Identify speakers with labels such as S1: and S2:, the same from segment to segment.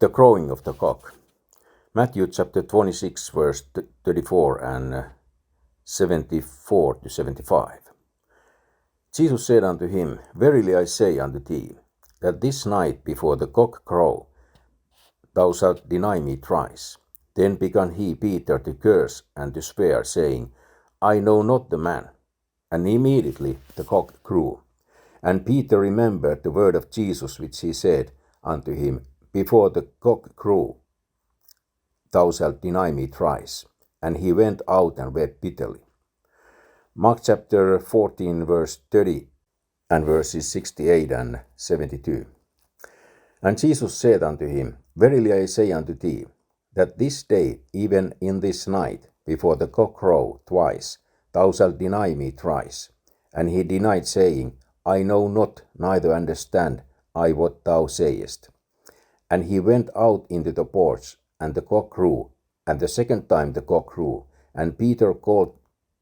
S1: The crowing of the cock. Matthew chapter 26 verse 34 and 74 to 75. Jesus said unto him, Verily I say unto thee, that this night before the cock crow, thou shalt deny me thrice. Then began he, Peter, to curse and to swear, saying, I know not the man. And immediately the cock crew. And Peter remembered the word of Jesus, which he said unto him, Before the cock crew, thou shalt deny me thrice. And he went out and wept bitterly. Mark chapter 14 verse 30 and verses 68 and 72. And Jesus said unto him, Verily I say unto thee, that this day, even in this night, before the cock crow twice, thou shalt deny me thrice. And he denied, saying, I know not, neither understand I what thou sayest. And he went out into the porch, and the cock crew, and the second time the cock crew. And Peter called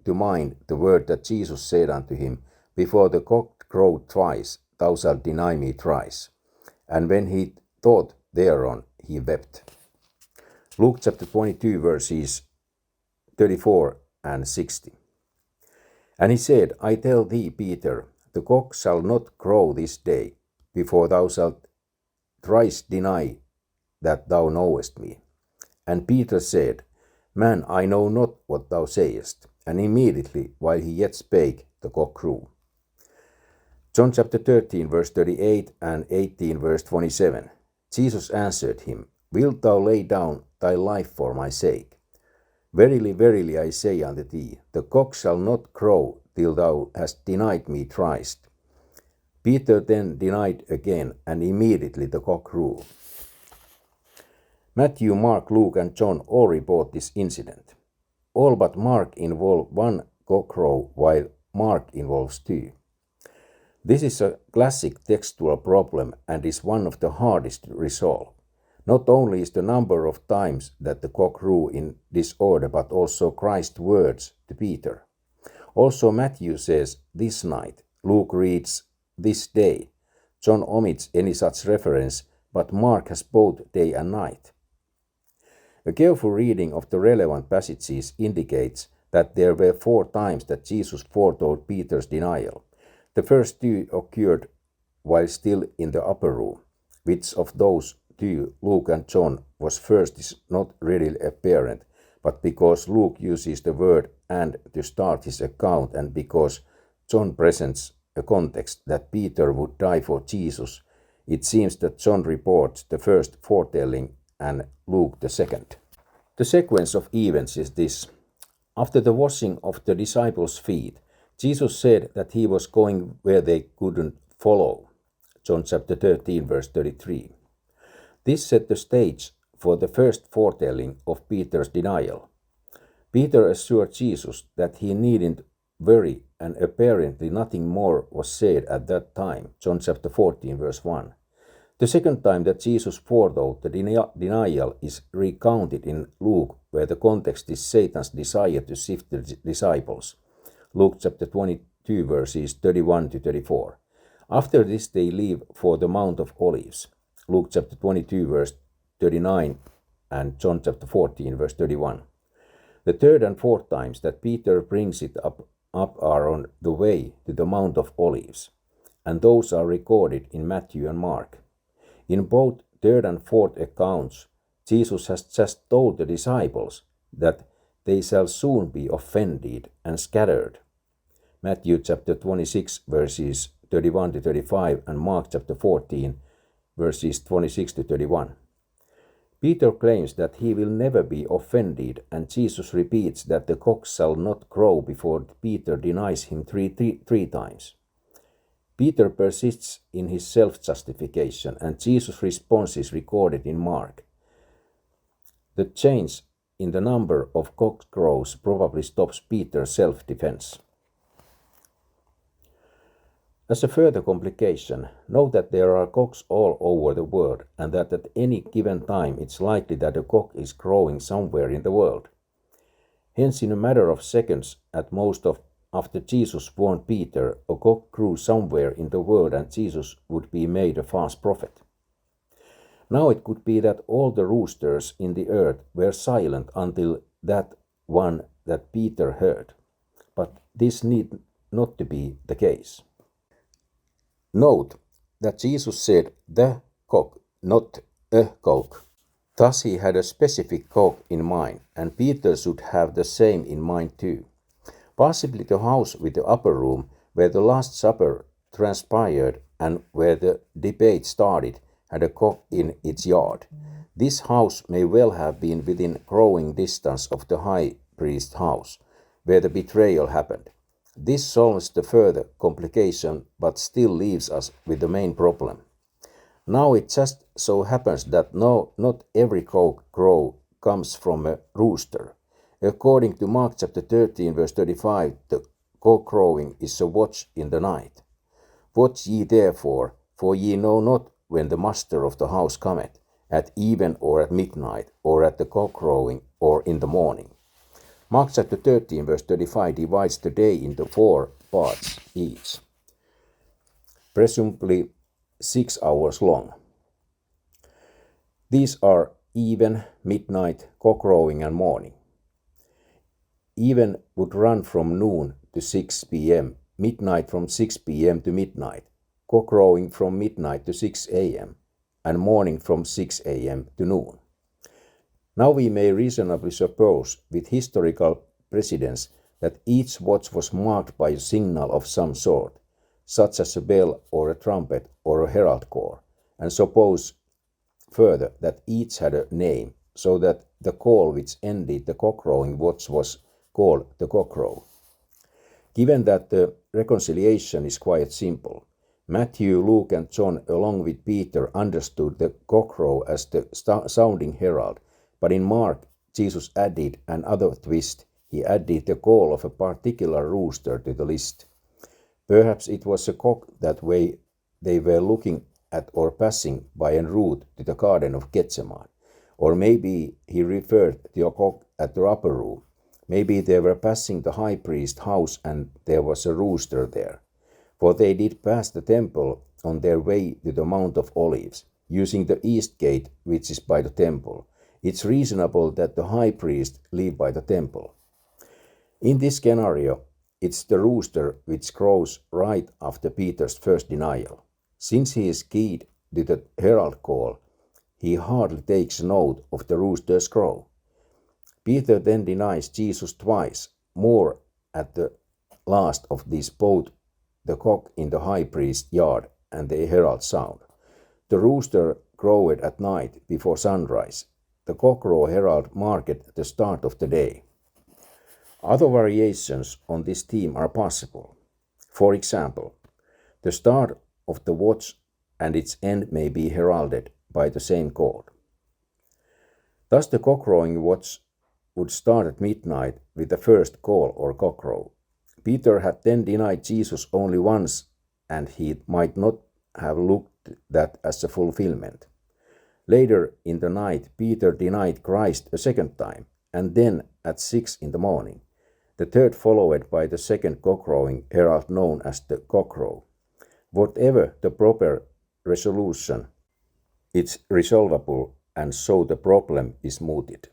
S1: to mind the word that Jesus said unto him, Before the cock crow twice, thou shalt deny me thrice. And when he thought thereon, he wept. Luke chapter 22 verses 34 and 60. And he said, I tell thee, Peter, the cock shall not crow this day, before thou shalt thrice deny that thou knowest me. And Peter said, Man, I know not what thou sayest. And immediately, while he yet spake, the cock crew. John chapter 13 verse 38 and 18 verse 27. Jesus answered him, Wilt thou lay down thy life for my sake? Verily, verily, I say unto thee, the cock shall not crow till thou hast denied me thrice. Peter then denied again, and immediately the cock crew. Matthew, Mark, Luke, and John all report this incident. All but Mark involve one cock crow, while Mark involves two. This is a classic textual problem and is one of the hardest to resolve. Not only is the number of times that the cock crew in disorder, but also Christ's words to Peter. Also Matthew says, this night. Luke reads, this day. John omits any such reference, but Mark has both day and night. A careful reading of the relevant passages indicates that there were 4 times that Jesus foretold Peter's denial. The first 2 occurred while still in the upper room. Which of those 2, Luke and John, was first is not readily apparent, but because Luke uses the word and to start his account, and because John presents a context that Peter would die for Jesus, it seems that John reports the first foretelling and Luke the second. The sequence of events is this. After the washing of the disciples' feet, Jesus said that he was going where they couldn't follow. John chapter 13 verse 33. This set the stage for the first foretelling of Peter's denial. Peter assured Jesus that he needn't worry, and apparently nothing more was said at that time. John chapter 14 verse 1. The second time that Jesus foretold the denial is recounted in Luke, where the context is Satan's desire to sift the disciples. Luke chapter 22 verses 31 to 34. After this they leave for the Mount of Olives. Luke chapter 22 verse 39 and John chapter 14 verse 31. The third and fourth times that Peter brings it up are on the way to the Mount of Olives, and those are recorded in Matthew and Mark. In both third and fourth accounts, Jesus has just told the disciples that they shall soon be offended and scattered. Matthew chapter 26 verses 31 to 35 and Mark chapter 14 verses 26 to 31. Peter claims that he will never be offended, and Jesus repeats that the cock shall not crow before Peter denies him three times. Peter persists in his self-justification, and Jesus' response is recorded in Mark. The change in the number of cock crows probably stops Peter's self-defense. As a further complication, note that there are cocks all over the world, and that at any given time it's likely that a cock is crowing somewhere in the world. Hence, in a matter of seconds at most after Jesus warned Peter, a cock crew somewhere in the world and Jesus would be made a false prophet. Now it could be that all the roosters in the earth were silent until that one that Peter heard. But this need not to be the case. Note that Jesus said the cock, not a cock. Thus he had a specific cock in mind, and Peter should have the same in mind too. Possibly the house with the upper room, where the Last Supper transpired and where the debate started, had a cock in its yard. This house may well have been within crowing distance of the high priest's house, where the betrayal happened. This solves the further complication, but still leaves us with the main problem. Now it just so happens that not every cock crow comes from a rooster. According to Mark chapter 13 verse 35, the cock crowing is a watch in the night. Watch ye therefore, for ye know not when the master of the house cometh, at even or at midnight, or at the cock crowing, or in the morning. Mark chapter 13 verse 35 divides the day into 4 parts each, presumably 6 hours long. These are even, midnight, cock crowing, and morning. Even would run from noon to 6 p.m., midnight from 6 p.m. to midnight, cock crowing from midnight to 6 a.m., and morning from 6 a.m. to noon. Now we may reasonably suppose, with historical precedence, that each watch was marked by a signal of some sort, such as a bell or a trumpet or a herald call, and suppose further that each had a name, so that the call which ended the cock-crowing watch was called the cock-crow. Given that the reconciliation is quite simple, Matthew, Luke, and John, along with Peter, understood the cock-crow as the sounding herald, but in Mark, Jesus added another twist. He added the call of a particular rooster to the list. Perhaps it was a cock that way they were looking at or passing by en route to the Garden of Gethsemane. Or maybe he referred to a cock at the upper room. Maybe they were passing the high priest's house and there was a rooster there. For they did pass the temple on their way to the Mount of Olives, using the east gate which is by the temple. It's reasonable that the high priest lived by the temple. In this scenario, it's the rooster which crows right after Peter's first denial. Since he is keyed to the herald call, he hardly takes note of the rooster's crow. Peter then denies Jesus twice more at the last of these, both the cock in the high priest's yard and the herald sound. The rooster crowed at night before sunrise. The cock-crow herald marked the start of the day. Other variations on this theme are possible. For example, the start of the watch and its end may be heralded by the same call. Thus the cock-crowing watch would start at midnight with the first call or cock-crow. Peter had then denied Jesus only once, and he might not have looked that as a fulfillment. Later in the night, Peter denied Christ a second time, and then at 6 in the morning. The third followed by the second cock-crowing herald known as the cock-crow. Whatever the proper resolution, it's resolvable, and so the problem is mooted.